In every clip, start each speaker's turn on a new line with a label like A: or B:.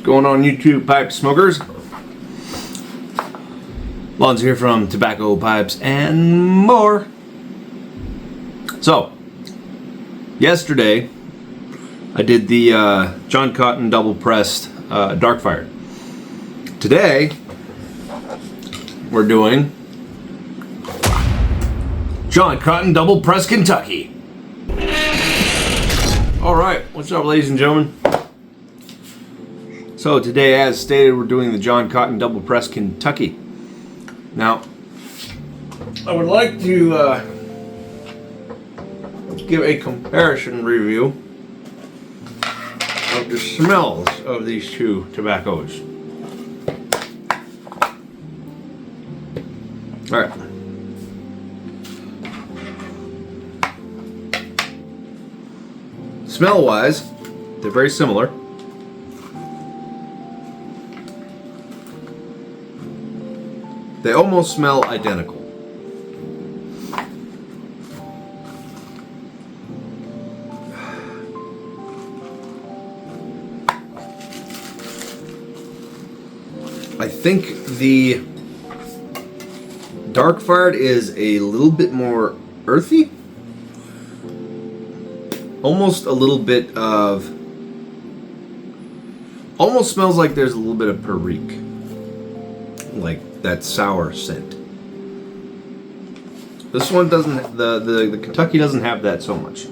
A: going on YouTube, pipe smokers? Lon's here from Tobacco Pipes and More. So, yesterday I did the John Cotton double pressed Dark Fire. Today we're doing John Cotton double pressed Kentucky. All right, what's up, ladies and gentlemen? So today, as stated, we're doing the John Cotton double pressed Kentucky. Now, I would like to give a comparison review of the smells of these two tobaccos. All right. Smell-wise, they're very similar. They almost smell identical. I think the Dark Fired is a little bit more earthy. Almost a little bit of... Almost smells like there's a little bit of perique. Like that sour scent. This one doesn't, the Kentucky doesn't have that so much.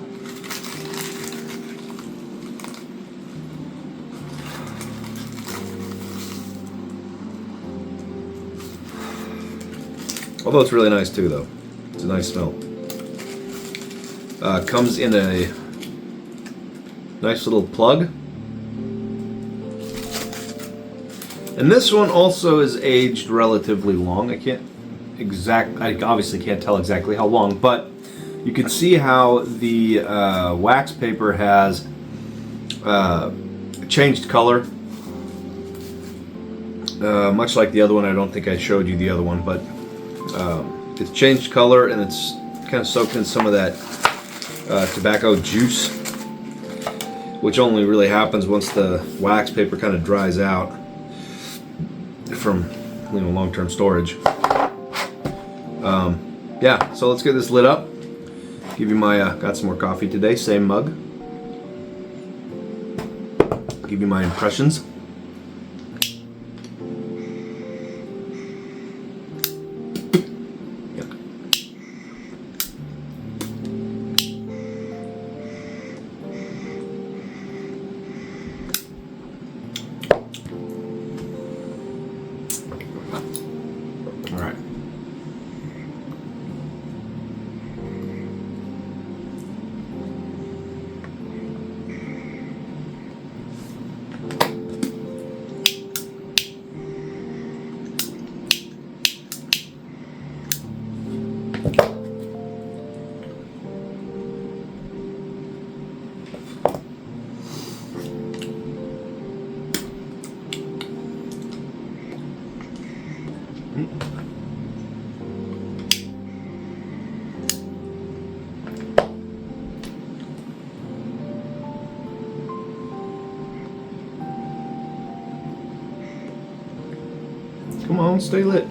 A: Although it's really nice too, though. It's a nice smell. Comes in a nice little plug. And this one also is aged relatively long. I obviously can't tell exactly how long, but you can see how the wax paper has changed color. Much like the other one, I don't think I showed you the other one, but it's changed color and it's kind of soaked in some of that tobacco juice, which only really happens once the wax paper kind of dries out from long-term storage. Yeah, so let's get this lit up. Give you my got some more coffee today, same mug. Give you my impressions. All right. Come on, stay lit.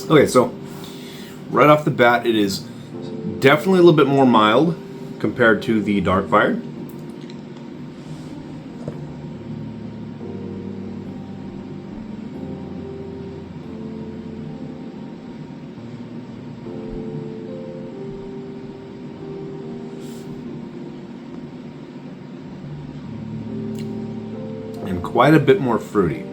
A: Okay, so right off the bat, it is definitely a little bit more mild compared to the Dark Fired. And quite a bit more fruity.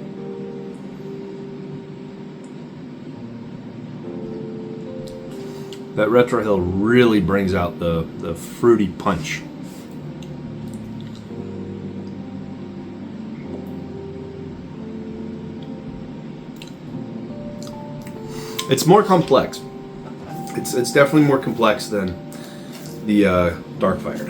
A: That Retro Hill really brings out the fruity punch. It's more complex. It's definitely more complex than the Dark Fired.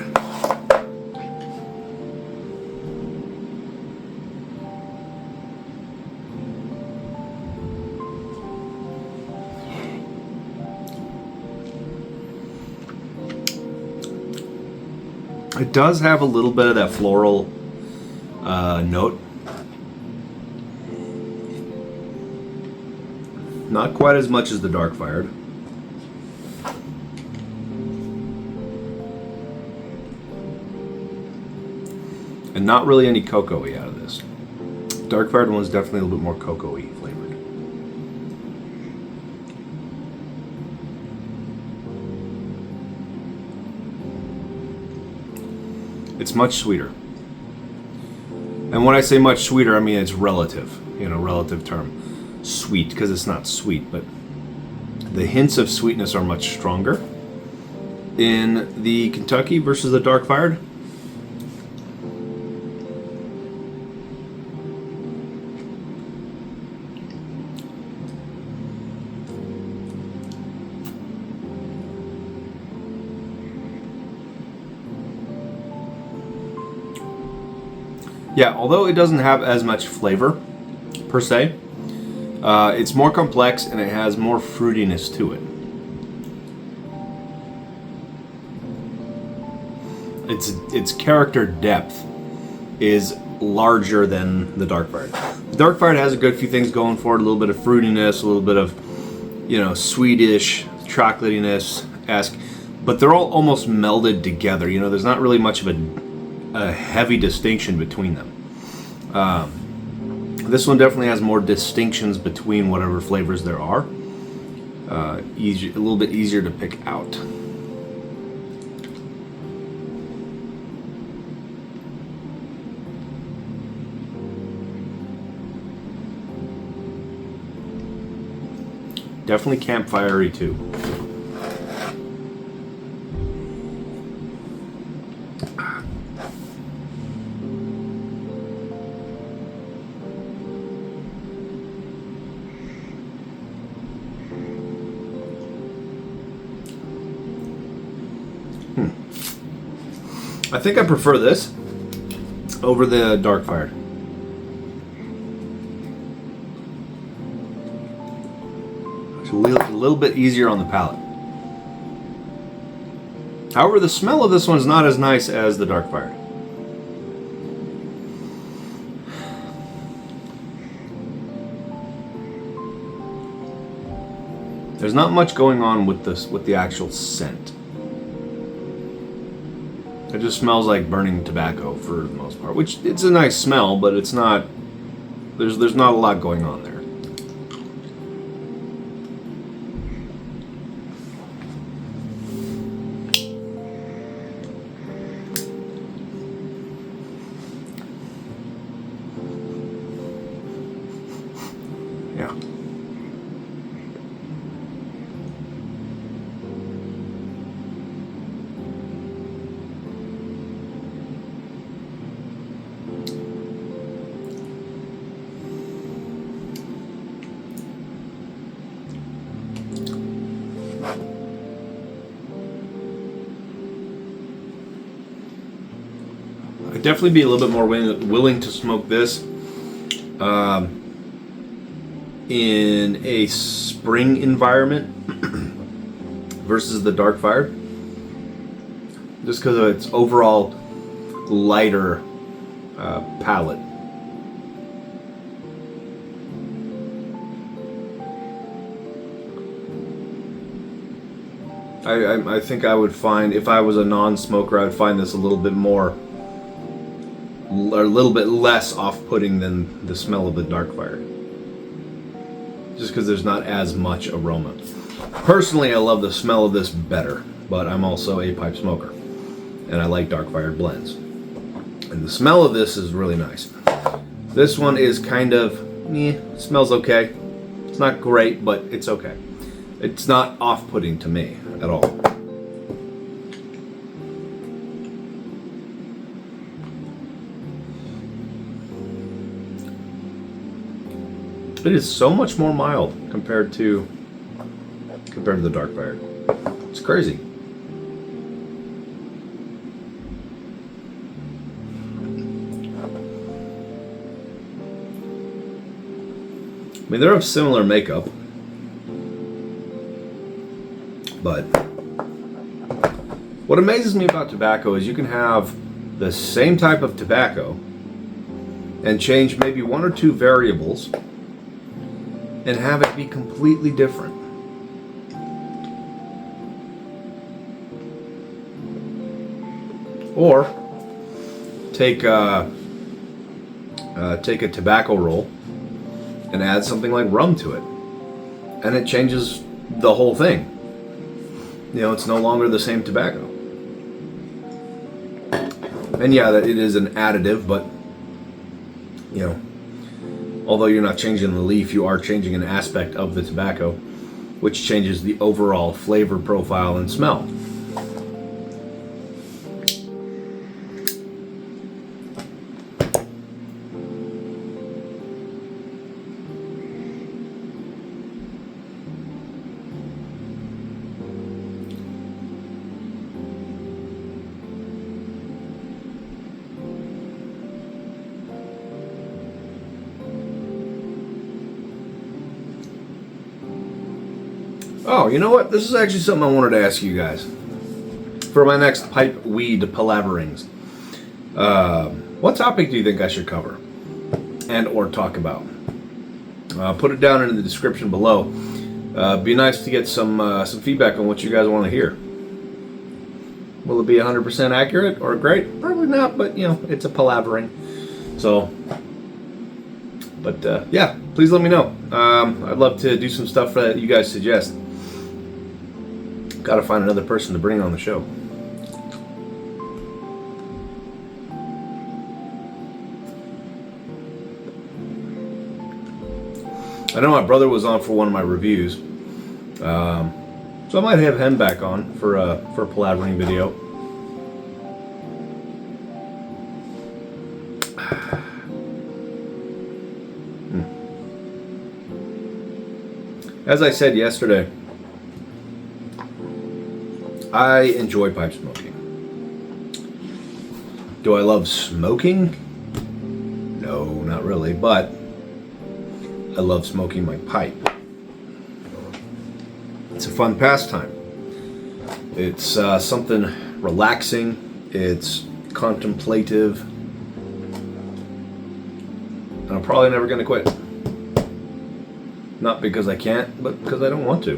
A: It does have a little bit of that floral note. Not quite as much as the Dark Fired. And not really any cocoa-y out of this. Dark Fired one is definitely a little bit more cocoa-y flavored. It's much sweeter. And when I say much sweeter, I mean it's relative, relative term. Sweet, because it's not sweet, but the hints of sweetness are much stronger in the Kentucky versus the Dark Fired. Yeah, although it doesn't have as much flavor per se, it's more complex and it has more fruitiness to it. Its character depth is larger than the Dark Fired. The Dark Fired has a good few things going for it, a little bit of fruitiness, a little bit of, sweetish, chocolatiness-esque, but they're all almost melded together. There's not really much of a heavy distinction between them. This one definitely has more distinctions between whatever flavors there are. A little bit easier to pick out. Definitely campfire-y too. I think I prefer this over the Dark Fired. It's a little bit easier on the palate. However, the smell of this one's not as nice as the Dark Fired. There's not much going on with the actual scent. It just smells like burning tobacco for the most part, which it's a nice smell, but it's not. There's not a lot going on there. Yeah. I'd definitely be a little bit more willing to smoke this in a spring environment versus the Dark Fired, just because of its overall lighter palette. I think I would find, if I was a non-smoker, I would find this a little bit less off-putting than the smell of the Dark Fired. Just because there's not as much aroma. Personally, I love the smell of this better, but I'm also a pipe smoker, and I like Dark Fired blends. And the smell of this is really nice. This one is kind of, smells okay. It's not great, but it's okay. It's not off-putting to me at all. It is so much more mild compared to compared to the dark fired. It's crazy. I mean, they're of similar makeup, but what amazes me about tobacco is you can have the same type of tobacco and change maybe one or two variables and have it be completely different. Or take a tobacco roll and add something like rum to it, and it changes the whole thing. You know, it's no longer the same tobacco. And yeah, that it is an additive, but you know, although you're not changing the leaf, you are changing an aspect of the tobacco, which changes the overall flavor profile and smell. Oh, you know what? This is actually something I wanted to ask you guys for my next pipe weed palaverings. What topic do you think I should cover and or talk about? Put it down in the description below. Be nice to get some feedback on what you guys want to hear. Will it be 100% accurate or great? Probably not, but you know, it's a palavering. So, but yeah, please let me know. I'd love to do some stuff that you guys suggest. Got to find another person to bring on the show. I know my brother was on for one of my reviews, so I might have him back on for a palavering video. As I said yesterday, I enjoy pipe smoking. Do I love smoking? No, not really, but I love smoking my pipe. It's a fun pastime. It's something relaxing. It's contemplative. And I'm probably never going to quit. Not because I can't, but because I don't want to.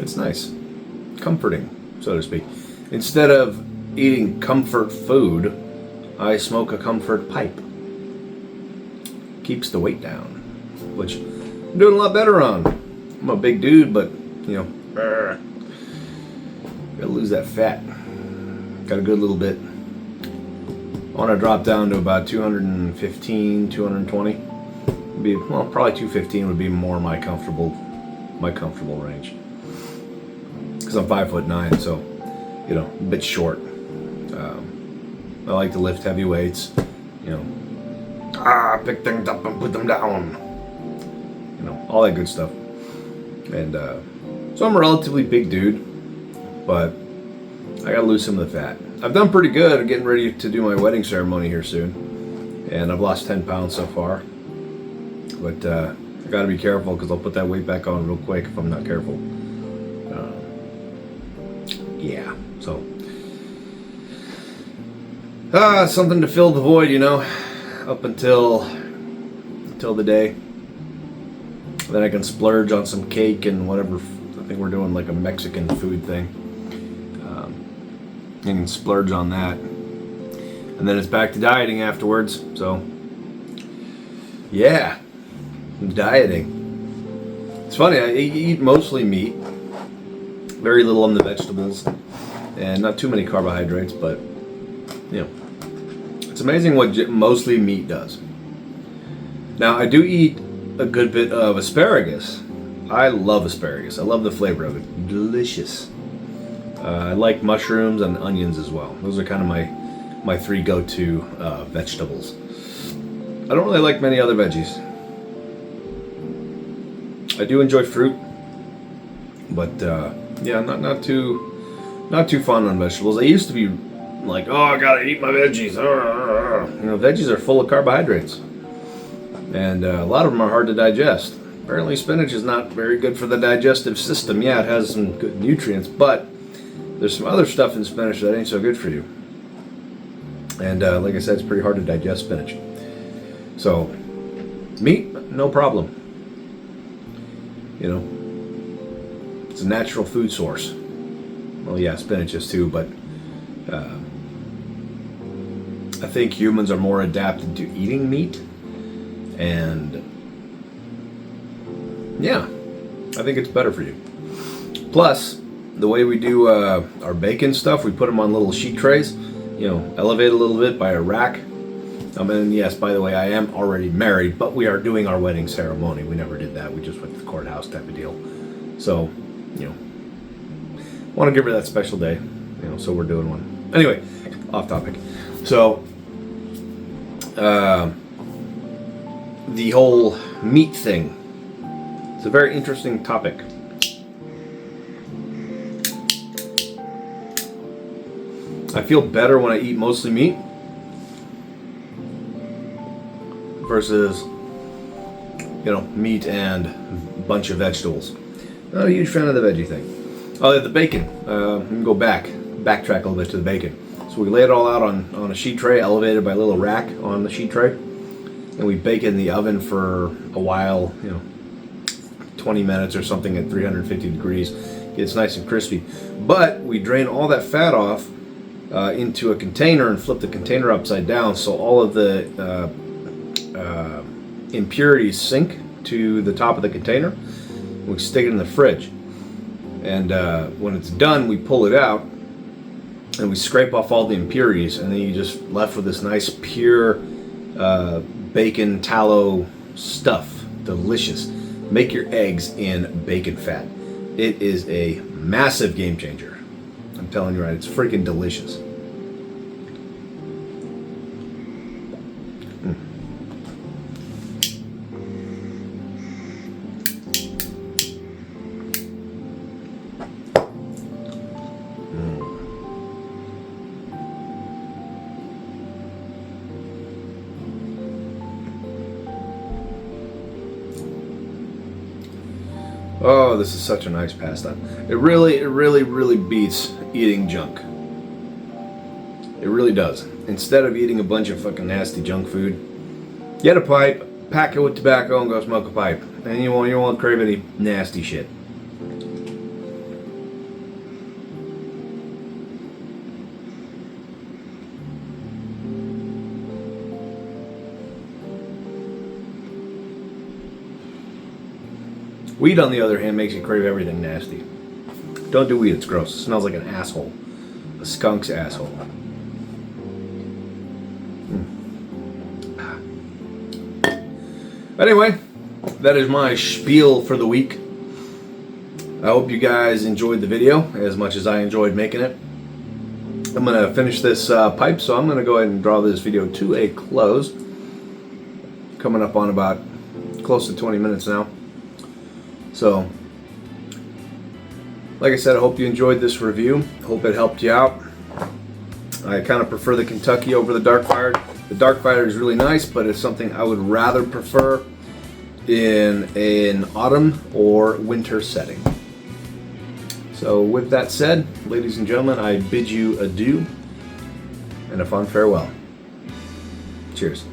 A: It's nice. Comforting, so to speak. Instead of eating comfort food, I smoke a comfort pipe. Keeps the weight down, which I'm doing a lot better on. I'm a big dude, but you know, gotta lose that fat. Got a good little bit. I want to drop down to about 215, 220. Be well, probably 215 would be more my comfortable range. Because I'm 5'9", so you know, a bit short. I like to lift heavy weights. You know, pick things up and put them down. You know, all that good stuff. And so I'm a relatively big dude, but I gotta lose some of the fat. I've done pretty good getting ready to do my wedding ceremony here soon, and I've lost 10 pounds so far. But I gotta be careful because I'll put that weight back on real quick if I'm not careful. Yeah, so something to fill the void, you know, up until the day. Then I can splurge on some cake and whatever. I think we're doing like a Mexican food thing. You can splurge on that, and then it's back to dieting afterwards. So yeah, I'm dieting. It's funny, I eat mostly meat, very little on the vegetables, and not too many carbohydrates, but you know, it's amazing what mostly meat does. Now I do eat a good bit of asparagus. I love asparagus. I love the flavor of it. Delicious. I like mushrooms and onions as well. Those are kind of my three go-to vegetables. I don't really like many other veggies. I do enjoy fruit. But yeah, not too fond on vegetables. I used to be like, oh, I gotta eat my veggies. You know, veggies are full of carbohydrates, and a lot of them are hard to digest. Apparently, spinach is not very good for the digestive system. Yeah, it has some good nutrients, but there's some other stuff in spinach that ain't so good for you. And like I said, it's pretty hard to digest spinach. So, meat, no problem. You know, it's a natural food source. Well, yeah, spinach is too, but I think humans are more adapted to eating meat, and yeah, I think it's better for you. Plus, the way we do our bacon stuff, we put them on little sheet trays, you know, elevate a little bit by a rack. And yes, by the way, I am already married, but we are doing our wedding ceremony. We never did that. We just went to the courthouse type of deal. So, you know, want to give her that special day, you know, so we're doing one. Anyway, off topic. So, the whole meat thing, it's a very interesting topic. I feel better when I eat mostly meat versus, you know, meat and a bunch of vegetables. Not a huge fan of the veggie thing. Oh, the bacon. We can go backtrack a little bit to the bacon. So we lay it all out on a sheet tray, elevated by a little rack on the sheet tray, and we bake it in the oven for a while, you know, 20 minutes or something at 350 degrees. It's nice and crispy. But we drain all that fat off into a container and flip the container upside down, so all of the impurities sink to the top of the container. We stick it in the fridge, and when it's done, we pull it out and we scrape off all the impurities, and then you just left with this nice pure bacon tallow stuff. Delicious. Make your eggs in bacon fat. It is a massive game changer. I'm telling you, right? It's freaking delicious. Oh, this is such a nice pastime. It really beats eating junk. It really does. Instead of eating a bunch of fucking nasty junk food, get a pipe, pack it with tobacco, and go smoke a pipe. And you won't crave any nasty shit. Weed, on the other hand, makes you crave everything nasty. Don't do weed, it's gross. It smells like an asshole. A skunk's asshole. Anyway, that is my spiel for the week. I hope you guys enjoyed the video as much as I enjoyed making it. I'm going to finish this pipe, so I'm going to go ahead and draw this video to a close. Coming up on about close to 20 minutes now. So, like I said, I hope you enjoyed this review. Hope it helped you out. I kind of prefer the Kentucky over the Dark Fired. The Dark Fired is really nice, but it's something I would rather prefer in an autumn or winter setting. So with that said, ladies and gentlemen, I bid you adieu and a fond farewell. Cheers.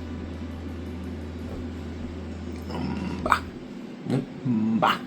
A: Bah.